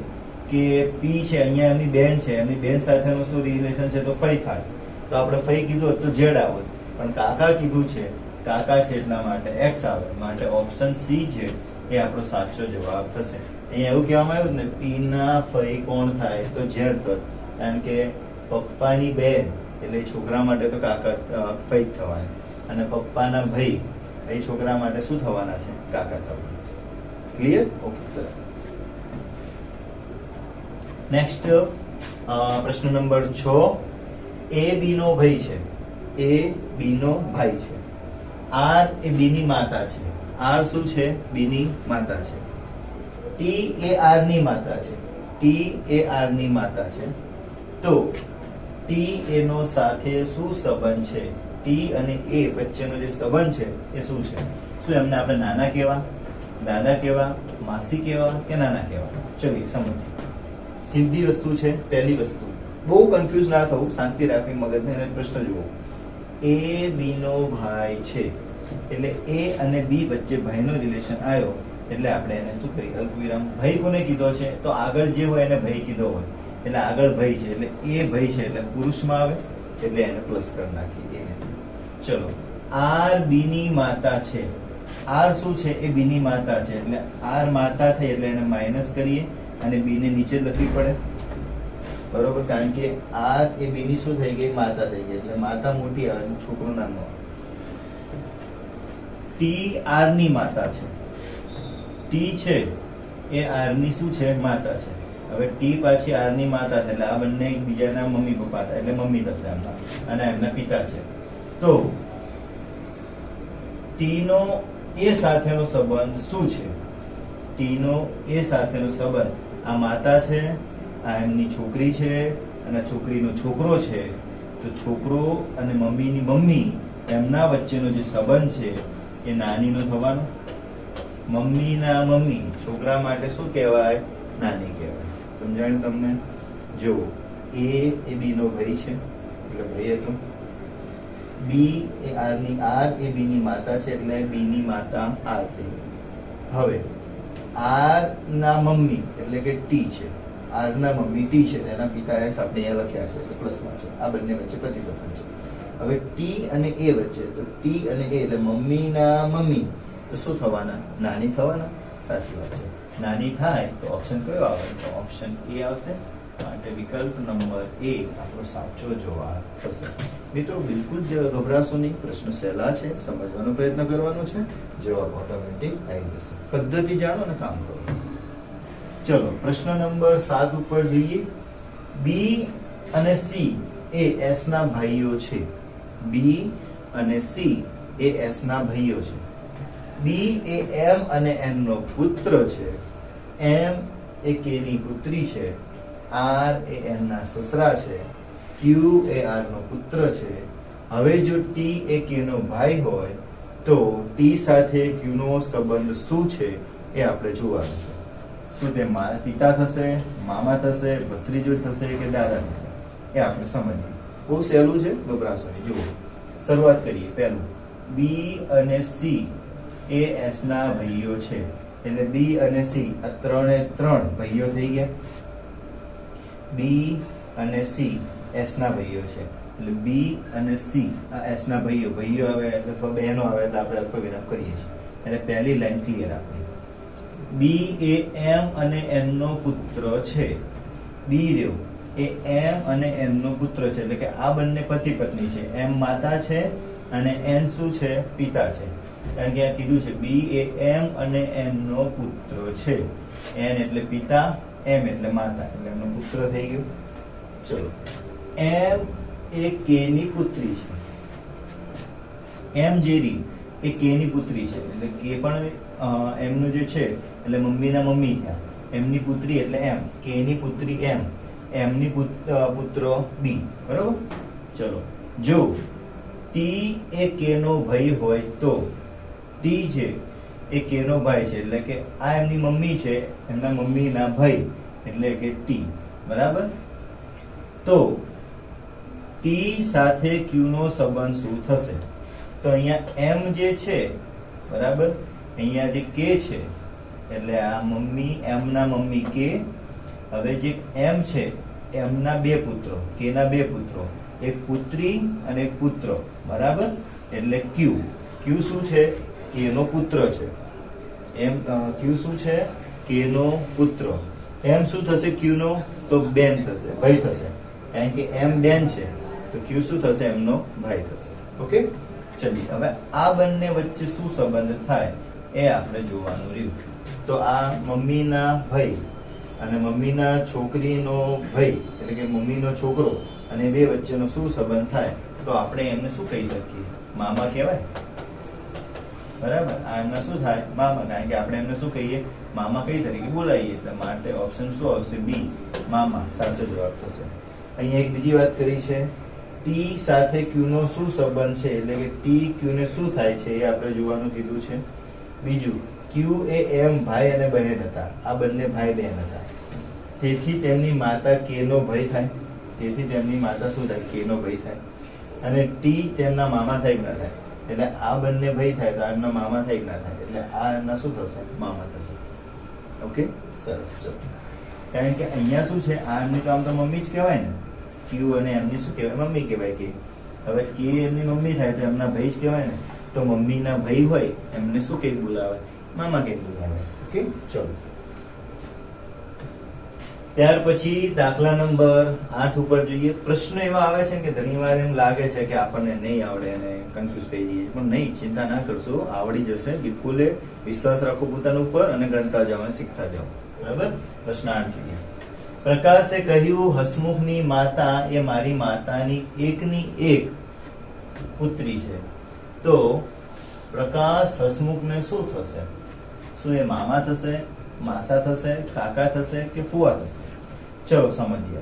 કે p છે અહીંયા એમની બેન છે, એમની બેન સાથેનું શું રિલેશન છે? તો ફઈ થાય. તો આપણે ફઈ કીધું હોત તો z આવત, પણ કાકા કીધું છે, કાકા છે એટલા માટે x આવે. માટે ઓપ્શન સી છે એ આપણો સાચો જવાબ થશે. અહીંયા એવું કહેવામાં આવ્યું ને, p ના ફઈ કોણ થાય? તો z થત, કારણ કે પપ્પાની બેન એટલે છોકરા માટે તો કાકા ફઈ થવાય, અને પપ્પાના ભાઈ એ છોકરા માટે શું થવાના છે? કાકા થવાના છે. ક્લિયર? ઓકે, સરસ. નેક્સ્ટ પ્રશ્ન નંબર 6. એ બી નો ભાઈ છે. એ બી નો ભાઈ છે. આર એ બી ની માતા છે. આર શું છે? બી ની માતા છે. ટી એ આર ની માતા છે. ટી એ આર ની માતા છે. તો ટી એ નો સાથે શું સંબંધ છે? ટી અને એ વચ્ચેનો જે સંબંધ છે એ શું છે? શું એમને આપણે નાના કહેવા, દાદા કહેવા, માસી કહેવા કે નાના કહેવા? ચલીએ સમજીએ. સીધી વસ્તુ છે. પહેલી વસ્તુ, બહુ કન્ફ્યુઝ ના થવું, શાંતિ રાખી મગજને અને પ્રશ્ન જુઓ. એ બી નો ભાઈ છે એટલે એ અને બી વચ્ચે ભાઈનો રિલેશન આવ્યો એટલે આપણે એને શું કરીએ? અલ્પવિરામ. ભાઈ કોને કીધો છે? તો આગળ જે હોય એને ભાઈ કીધો હોય એટલે આગળ ભાઈ છે એટલે એ ભાઈ છે એટલે પુરુષમાં આવે એટલે એને પ્લસ કરી નાખીએ. ચલો, આર બી ની માતા છે. આર શું છે? એ બી ની માતા છે એટલે આર માતા થઈ એટલે એને માઇનસ કરીએ અને બી ને નીચે લખવી પડે, બરોબર, કારણ કે આર એ બી ની શું થઈ ગઈ? માતા થઈ ગઈ એટલે માતા મોટી આવે, છોકરો નાનો આવે. ટી આર ની માતા છે. ટી છે એ આર ની શું છે? માતા છે. હવે ટી પાછી આર ની માતા છે એટલે આ બંને એકબીજાના મમ્મી પપ્પા થાય એટલે મમ્મી થશે એમના, અને એમના પિતા છે. તો ટી નો એ સાથેનો સંબંધ શું છે? ટી નો એ સાથેનો સંબંધ આ માતા છે, આ એમની છોકરી છે અને છોકરીનો છોકરો છે. તો છોકરો અને મમ્મીની મમ્મી એમના વચ્ચેનો જે સંબંધ છે એ નાનીનો થવાનો. મમ્મીના મમ્મી છોકરા માટે શું કહેવાય? નાની કહેવાય. સમજાયું તમને? જો એ બી નો ભાઈ છે એટલે ભાઈ હતો. બી એ આર એ બી ની માતા છે એટલે બી ની માતા આર થઈ. હવે આર ના મમ્મી એટલે કે ટી છે. આર ના મમ્મી ટી છે, એના પિતા એસ આપણે અહીંયા લખ્યા છે એટલે પ્લસમાં છે. આ બંને વચ્ચે પ્રતિકર્ષણ છે. હવે ટી અને એ વચ્ચે, તો ટી અને એ એટલે મમ્મીના મમ્મી તો શું થવાના? નાની થવાના. સાચી વાત છે. નાની થાય તો ઓપ્શન કયો આવે? તો ઓપ્શન એ આવશે. માટે વિકલ્પ નંબર એ આપણો સાચો જવાબ થશે. મિત્રો, બિલકુલ જ ગભરાશો નહીં, પ્રશ્ન સહેલા છે, સમજવાનો પ્રયત્ન કરવાનો છે, જવાબ ઓટોમેટિક આવી જશે. પદ્ધતિ જાણો અને કામ કરો. ચલો, પ્રશ્ન નંબર 7 ઉપર જઈએ. બી અને સી એ એસ ના ભાઈઓ છે. બી અને સી એ એસ ના ભાઈઓ છે. બી એ એમ અને એન નો પુત્ર છે. એમ એ કે ની પુત્રી છે. આર એ એન ના સસરા છે. ક્યુ એ આર નો પુત્ર છે. હવે જો ટી એ કે નો ભાઈ હોય તો ટી સાથે ક્યુ નો સંબંધ શું છે એ આપણે જોવાનું છે. શું તે પિતા થશે, મામા થશે, ભત્રીજો થશે કે દાદા થશે એ આપણે સમજીએ. બહુ સહેલું છે, ગભરાશો નહીં. જુઓ, શરૂઆત કરીએ. પહેલું, બી અને સી એ એસ ના ભાઈઓ છે. એટલે બી અને સી આ ત્રણે ત્રણ ભાઈઓ થઈ ગયા. બી અને સી એસ ના ભાઈઓ છે. એટલે બી અને સી આ એસ ના ભાઈઓ આવે અથવા બહેનો આવે એટલે આપણે અલ્પવિરામ કરીએ છીએ. એટલે પહેલી લાઈન ક્લિયર આપણી. બી એ એમ અને એન નો પુત્ર છે. બી રહ્યો એ એમ અને એન નો પુત્ર છે. એટલે કે આ બંને પતિ પત્ની છે. એમ માતા છે અને એન શું છે? પિતા છે. કારણ કે આ કીધું છે બી એ એમ અને એન નો પુત્ર છે. એન એટલે પિતા, એમ એટલે માતા, એટલે એમનો પુત્ર થઈ ગયો. ચલો, એમ એ કે ની પુત્રી છે. એમ જેરી એ કે ની પુત્રી છે. એટલે કે પણ એમનું જે છે એટલે મમ્મીના મમ્મી થયા. એમની પુત્રી એટલે એમ, કે ની પુત્રી એમ, એમની પુત્ર બી. બરોબર. ચલો, જો ટી એ કે નો ભાઈ હોય તો ટી છે એ કે નો ભાઈ છે. એટલે કે આ એમની મમ્મી છે, એમના મમ્મીના ભાઈ એટલે કે ટી. બરાબર. તો ટી સાથે ક્યુ નો સંબંધ શું થશે? તો અહીંયા એમ જે છે, બરાબર, અહીંયા જે કે છે એટલે આ મમ્મી, એમના મમ્મી કે. હવે જે એમ છે એમના બે પુત્રો, કે ના બે પુત્રો, એક પુત્રી અને એક પુત્ર. બરાબર. એટલે ક્યુ. ક્યુ શું છે? કે નો પુત્ર છે. એમ ક્યુ શું છે? કે નો પુત્ર. એમ શું થશે? ક્યુ નો તો બેન થશે, ભાઈ થશે. કારણ કે એમ બેન છે તો ક્યુ શું થશે? એમનો ભાઈ થશે. ઓકે. ચલી, હવે આ બંને વચ્ચે શું સંબંધ થાય એ આપણે જોવાનું રહ્યું. તો આ મમ્મીના ભાઈ અને મમ્મીના છોકરીનો ભાઈ એટલે કે મમ્મીનો છોકરો અને બે વચ્ચેનો શું સંબંધ થાય તો આપણે એમને શું કહી શકીએ? મામા કહેવાય. બરાબર. આ એમના શું થાય? મામા. કારણ કે આપણે એમને શું કહીએ? મામા કઈ તરીકે બોલાવીએ. એટલે માટે ઓપ્શન શું આવશે? બી, મામા સાચો જવાબ થશે. અહીંયા એક બીજી વાત કરી છે, ટી સાથે ક્યુ નો શું સંબંધ છે? એટલે કે ટી ક્યુ ને શું થાય છે એ આપણે જોવાનું કીધું છે. બીજું, ક્યુ એ એમ ભાઈ અને બહેન હતા. આ બંને ભાઈ બહેન હતા. તેથી તેમની માતા કે નો ભાઈ થાય. તેથી તેમની માતા શું થાય? કે નો ભાઈ થાય. અને ટી તેમના મામા થાય કે ના થાય? એટલે આ બંને ભાઈ થાય તો આ એમના મામા થાય કે ના થાય? એટલે આ એમના શું થશે? મામા થશે. ઓકે, સરસ. ચલો, કારણ કે અહીંયા શું છે? આ એમની તો આમ તો મમ્મી જ કહેવાય ને. ક્યુ અને એમની શું કહેવાય? મમ્મી કહેવાય. કે હવે કે એમની મમ્મી થાય તો એમના ભાઈ જ કહેવાય ને. તો મમ્મીના ભાઈ હોય એમને શું કઈ બોલાવે? મામા કઈ બોલાવે. ઓકે. ચલો, ત્યાર પછી દાખલા નંબર 8 ઉપર જોઈએ. પ્રશ્નો એવા આવે છે કે ઘણીવાર એમ લાગે છે કે આપણને નહીં આવડે અને કન્ફ્યુઝ થઈ જઈએ, પણ નહીં, ચિંતા ના કરશો, આવડી જશે. બિલકુલ વિશ્વાસ રાખો પોતાના ઉપર અને ગણતા જાઓ અને શીખતા જાઓ. બરાબર. પ્રશ્ન 8 જોઈએ. પ્રકાશે કહ્યું, હસમુખની માતા એ મારી માતાની એકની એક પુત્રી છે. તો પ્રકાશ હસમુખને શું થશે? શું એ મામા થશે, માસા થશે, કાકા થશે કે ફુવા થશે? ચલો સમજીએ.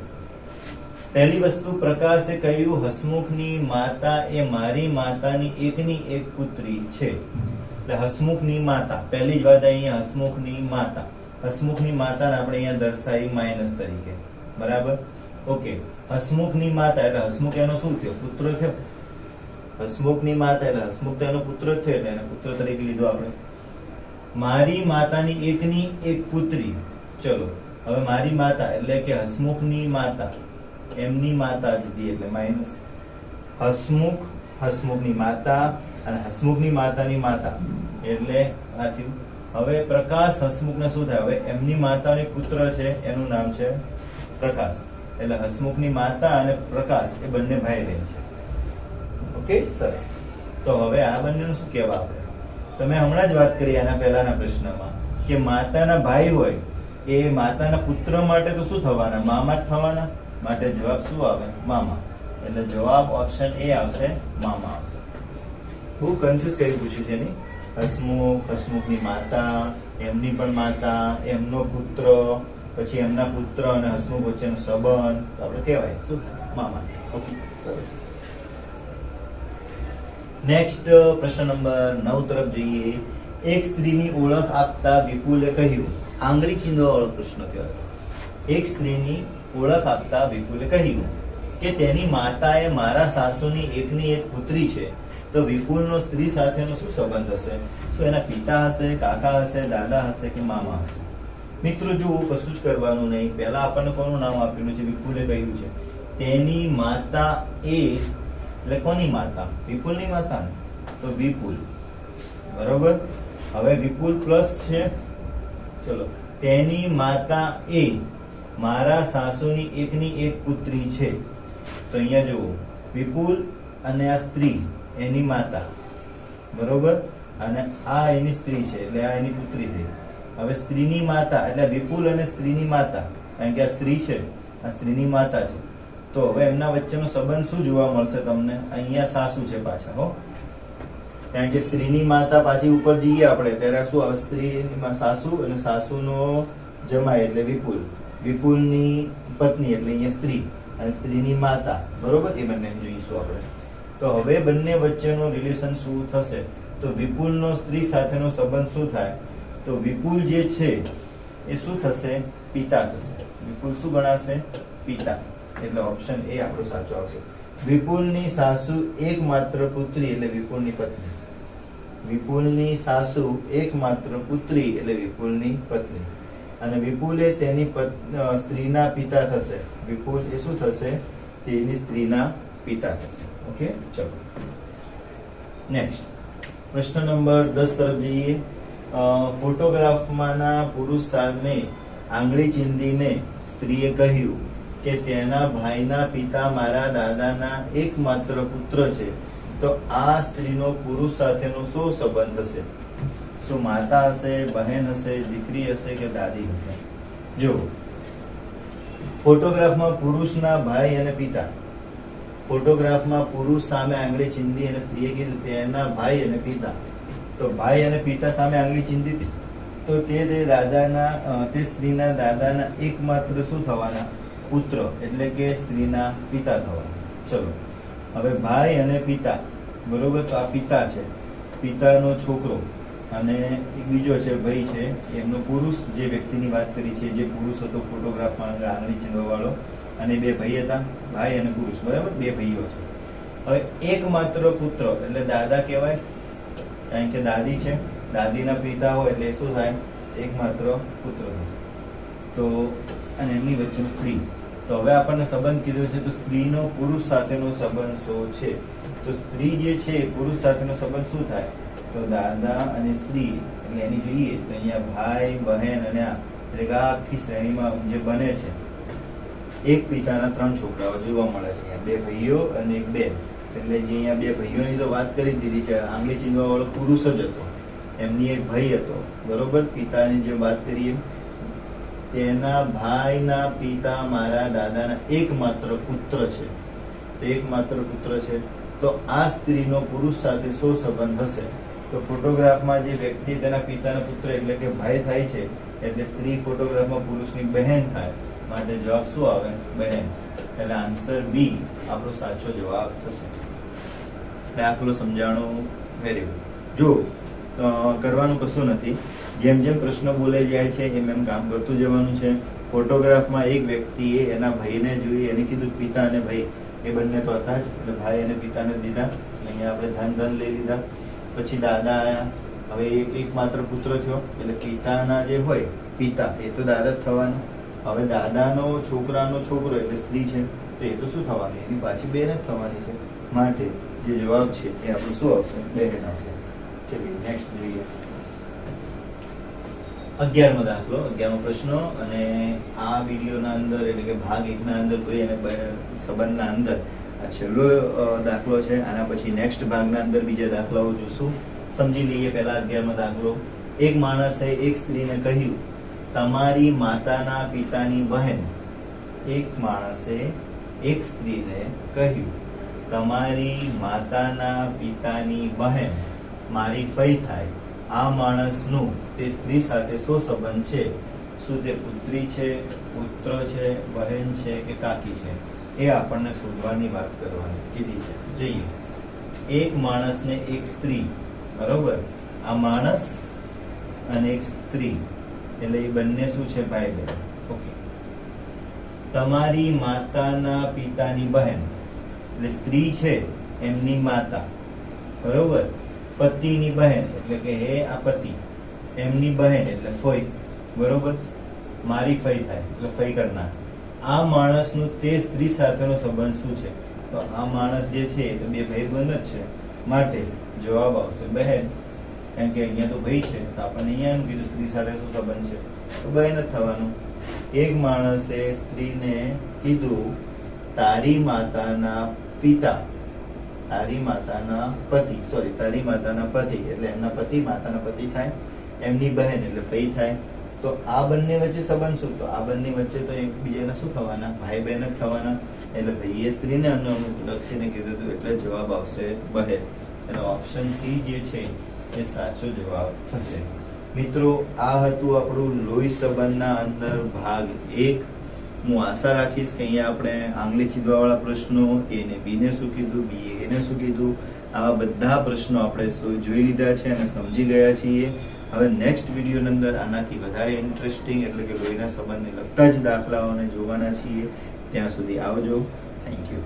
પહેલી વસ્તુ, પ્રકાશે કહ્યું હસમુખની માતા એ મારી માતાની એકની એક પુત્રી છે. એટલે હસમુખની માતા, પહેલી જ વાત અહીંયા હસમુખની માતા. હસમુખની માતાને આપણે અહીંયા દર્શાવી માઇનસ તરીકે. બરાબર. ઓકે. હસમુખની માતા એટલે હસમુખ એનો શું થયો? પુત્ર થયો. હસમુખની માતા એટલે હસમુખ તો એનો પુત્ર જ થયો એટલે એને પુત્ર તરીકે લીધો આપણે. મારી માતાની એકની એક પુત્રી. ચલો, હવે મારી માતા એટલે કે હસમુખની માતા, એમની માતા દીધી એટલે માઇનસ. હસમુખ, હસમુખની માતા અને હસમુખની માતાની માતા એટલે આ થયું. હવે પ્રકાશ હસમુખને શું થાય? હવે એમની માતાની પુત્ર છે એનું નામ છે પ્રકાશ. એટલે હસમુખની માતા અને પ્રકાશ એ બંને ભાઈ બહેન છે. ઓકે, સરસ. તો હવે આ બંનેનું શું કહેવા આપણે? તમે હમણાં જ વાત કરી આના પહેલાના પ્રશ્નમાં કે માતાના ભાઈ હોય એ માતાના પુત્ર માટે તો શું થવાના? મામા જ થવાના. માટે જવાબ શું આવે? મામા. એટલે જવાબ ઓપ્શન એ આવશે, મામા આવશે. બહુ કન્ફ્યુઝ કરી પૂછ્યું છે નહીં. હસમુખની માતા, એમની પણ માતા, એમનો પુત્ર, પછી એમના પુત્ર અને હસમુખ વચ્ચેનો સંબંધ, તો આપણે કહેવાય શું? મામા. ઓકે, સરસ. નેક્સ્ટ પ્રશ્ન નંબર 9 તરફ જઈએ. એક સ્ત્રીની ઓળખ આપતા વિપુલે કહ્યું, આંગળી ચીંધવા વાળો પ્રશ્ન કહેવાય. એક સ્ત્રીની ઓળખ આપતા વિપુલે કહ્યું કે તેની માતાએ મારા સાસુની એકની એક પુત્રી છે, તો વિપુલનો સ્ત્રી સાથેનો શું સંબંધ હશે? શું એના પિતા હશે, કાકા હશે, દાદા હશે કે મામા હશે? મિત્રો જુઓ, કશું જ કરવાનું નહીં. પહેલા આપણને કોનું નામ આપેલું છે? વિપુલે કહ્યું છે તેની માતા એ, એટલે કોની માતા? વિપુલની માતા ને, તો વિપુલ. બરોબર. હવે વિપુલ પ્લસ છે, ચલો, તેની માતા એ મારા સાસુની એકની એક પુત્રી છે. તો અહીંયા જુઓ, વિપુલ અને આ સ્ત્રી એની માતા, બરોબર, અને આ એની સ્ત્રી છે એટલે આ એની પુત્રી થઈ. હવે સ્ત્રીની માતા એટલે વિપુલ અને સ્ત્રીની માતા, કારણ કે આ સ્ત્રી છે, આ સ્ત્રીની માતા છે. તો હવે એમના વચ્ચેનો સંબંધ શું જોવા મળશે તમને? અહીંયા સાસુ છે પાછા, હો, કારણ કે સ્ત્રીની માતા પાછી ઉપર જઈએ આપણે ત્યારે શું આવે? સ્ત્રીની સાસુ, અને સાસુનો જમાઈ એટલે વિપુલ, વિપુલની પત્ની એટલે અહીંયા સ્ત્રી, અને સ્ત્રીની માતા, બરોબર. એ બંને જોઈશું આપણે. તો હવે બંને વચ્ચેનો રિલેશન શું થશે? તો વિપુલનો સ્ત્રી સાથેનો સંબંધ શું થાય? તો વિપુલ જે છે એ શું થશે? પિતા થશે. વિપુલ શું ગણાશે? પિતા. એટલે ઓપ્શન એ આપણો સાચો આવશે. વિપુલની સાસુ એકમાત્ર પુત્રી એટલે વિપુલની પત્ની. વિપુલની સાસુ એકમાત્ર પુત્રી એટલે વિપુલની પત્ની. અને વિપુલે તેની સ્ત્રીના પિતા થશે. વિપુલ એ શું થશે? તેની સ્ત્રીના પિતા થશે. ઓકે, ચલો નેક્સ્ટ પ્રશ્ન નંબર 10 તરફ જઈએ. ફોટોગ્રાફમાંના પુરુષ સામે આંગળી ચીંધીને સ્ત્રીએ કહ્યું કે તેના ભાઈના પિતા મારા દાદાના એકમાત્ર પુત્ર છે, તો આ સ્ત્રીનો પુરુષ સાથેનો શું સંબંધ હશે? શું માતા હશે, બહેન હશે, દીકરી હશે કે દાદી હશે? જો ફોટોગ્રાફમાં પુરુષના ભાઈ અને પિતા, ફોટોગ્રાફમાં પુરુષ સામે આંગળી ચીંધી અને સ્ત્રીએ કીધું તેના ભાઈ અને પિતા, તો ભાઈ અને પિતા સામે આંગળી ચીંધી, તો તે દાદાના, તે સ્ત્રીના દાદાના એકમાત્ર શું થવાના? પુત્ર, એટલે કે સ્ત્રીના પિતા થવાના. ચલો, હવે ભાઈ અને પિતા, બરોબર. તો આ પિતા છે, પિતાનો છોકરો, અને એક બીજો છે ભાઈ છે, એમનો પુરુષ, જે વ્યક્તિની વાત કરી છે, જે પુરુષ હતો ફોટોગ્રાફમાં આંગળી ચીંધવા વાળો, અને બે ભાઈ હતા, ભાઈ અને પુરુષ, બરાબર. બે ભાઈઓ છે. હવે એકમાત્ર પુત્ર એટલે દાદા કહેવાય, કારણ કે દાદી છે, દાદીના પિતા હોય એટલે શું થાય? એકમાત્ર પુત્ર થશે. તો અને એમની વચ્ચેનો સ્ત્રી. તો હવે આપણને સંબંધ કીધો છે, તો સ્ત્રીનો પુરુષ સાથેનો સંબંધ શું છે? તો સ્ત્રી જે છે પુરુષ સાથેનો સંબંધ શું થાય? તો દાદા અને સ્ત્રી, એટલે એની જોઈએ તો અહીંયા ભાઈ, બહેન અને આ, એટલે આખી શ્રેણીમાં જે બને છે, એક પિતાના 3 છોકરાઓ જોવા મળે છે. અહીંયા 2 ભાઈઓ અને એક બેન. એટલે જે અહીંયા 2 ભાઈઓની તો વાત કરી દીધી છે, આંગળી ચીંધવા વાળો પુરુષ જ હતો, એમની એક ભાઈ હતો, બરોબર. પિતાની જે વાત કરીએ, તેના ભાઈના પિતા મારા દાદાના એકમાત્ર પુત્ર છે, તો એકમાત્ર પુત્ર છે, તો આ સ્ત્રીનો પુરુષ સાથે શું સંબંધ હશે? તો ફોટોગ્રાફમાં જે વ્યક્તિ તેના પિતાના પુત્ર એટલે કે ભાઈ થાય છે, એટલે સ્ત્રી ફોટોગ્રાફમાં પુરુષની બહેન થાય, માટે જવાબ શું આવે? બહેન. એટલે આન્સર બી આપણો સાચો જવાબ થશે. દાખલો સમજાણો, વેરી ગુડ. જો કરવાનું કશું નથી, જેમ જેમ પ્રશ્ન બોલે જાય છે એમ એમ કામ કરતું જવાનું છે. ફોટોગ્રાફમાં એક વ્યક્તિએ એના ભાઈને જોઈ, એને કીધું પિતા અને ભાઈ, એ બંને તો હતા જ, એટલે ભાઈ અને પિતાને દીધા. અહીંયા આપણે ધન લઈ લીધા. પછી દાદા આયા, હવે એકમાત્ર પુત્ર થયો, એટલે પિતાના જે હોય પિતા એ તો દાદા જ થવાના. હવે દાદાનો છોકરાનો છોકરો એટલે સ્ત્રી છે, તો એ તો શું થવાની? એની પાછી બેન જ થવાની છે. માટે જે જવાબ છે એ આપણો શું આવશે? બહેન આવશે. ચલીએ નેક્સ્ટ જોઈએ. 11મો દાખલો, 11મો પ્રશ્ન. અને આ વિડીયોના અંદર એટલે કે ભાગ 1 ના અંદર કોઈ અને સંબંધના અંદર આ છેલ્લો દાખલો છે. આના પછી નેક્સ્ટ ભાગના અંદર બીજા દાખલાઓ જોશું. સમજી લઈએ પહેલા 11મો દાખલો. એક માણસે એક સ્ત્રીને કહ્યું, તમારી માતાના પિતાની બહેન. એક માણસે એક સ્ત્રીને કહ્યું, તમારી માતાના પિતાની બહેન મારી ફઈ થાય. આ માણસનું તે સ્ત્રી સાથે શું સંબંધ છે? શું તે પુત્રી છે, પુત્ર છે, બહેન છે કે કાકી છે? એ આપણને શોધવાની વાત કરવાની કીધી છે. જોઈએ, એક માણસને એક સ્ત્રી, બરોબર, આ માણસ અને એક સ્ત્રી, એટલે એ બંને શું છે? ભાઈ બહેન. ઓકે. તમારી માતાના પિતાની બહેન, એટલે સ્ત્રી છે એમની માતા, બરોબર, પતિની બહેન એટલે કે હે આ પતિ, એમની બહેન એટલે ફઈ, બરોબર, મારી ફઈ થાય એટલે ફઈ કરનાર. આ માણસનું તે સ્ત્રી સાથેનો સંબંધ શું છે? તો આ માણસ જે છે એ તો બે ભાઈબંધ જ છે, માટે જવાબ આવશે બહેન. કારણ કે અહીંયા તો ભાઈ છે તો આપણને અહીંયા એમ કીધું સ્ત્રી સાથે શું સંબંધ છે, તો બહેન જ થવાનું. એક માણસે સ્ત્રીને કીધું, તારી માતાના પિતા, તારી માતાના પતિ, સોરી, તારી માતાના પતિ એટલે એમના પતિ, માતાના પતિ થાય, એમની બહેન એટલે ફઈ થાય. તો આ બંને વચ્ચે સંબંધ શું? તો આ બંને વચ્ચે તો એકબીજાના શું થવાના? ભાઈ બહેન જ થવાના. એટલે ભાઈએ સ્ત્રીને અનુલક્ષીને કીધું હતું એટલે જવાબ આવશે બહેન. એટલે ઓપ્શન સી જે છે એ સાચો જવાબ થશે. મિત્રો, આ હતું આપણું લોહી સંબંધના અંદર ભાગ 1. હું આશા રાખીશ કે અહીંયા આપણે આંગળી ચીંધવાવાળા પ્રશ્નો, એ ને બી ને શું કીધું, બી એને શું કીધું, આવા બધા પ્રશ્નો આપણે જોઈ લીધા છે અને સમજી ગયા છીએ. હવે નેક્સ્ટ વિડીયોની અંદર આનાથી વધારે ઇન્ટરેસ્ટિંગ એટલે કે લોહીના સંબંધને લગતા જ દાખલાઓને જોવાના છીએ. ત્યાં સુધી આવજો. Thank you.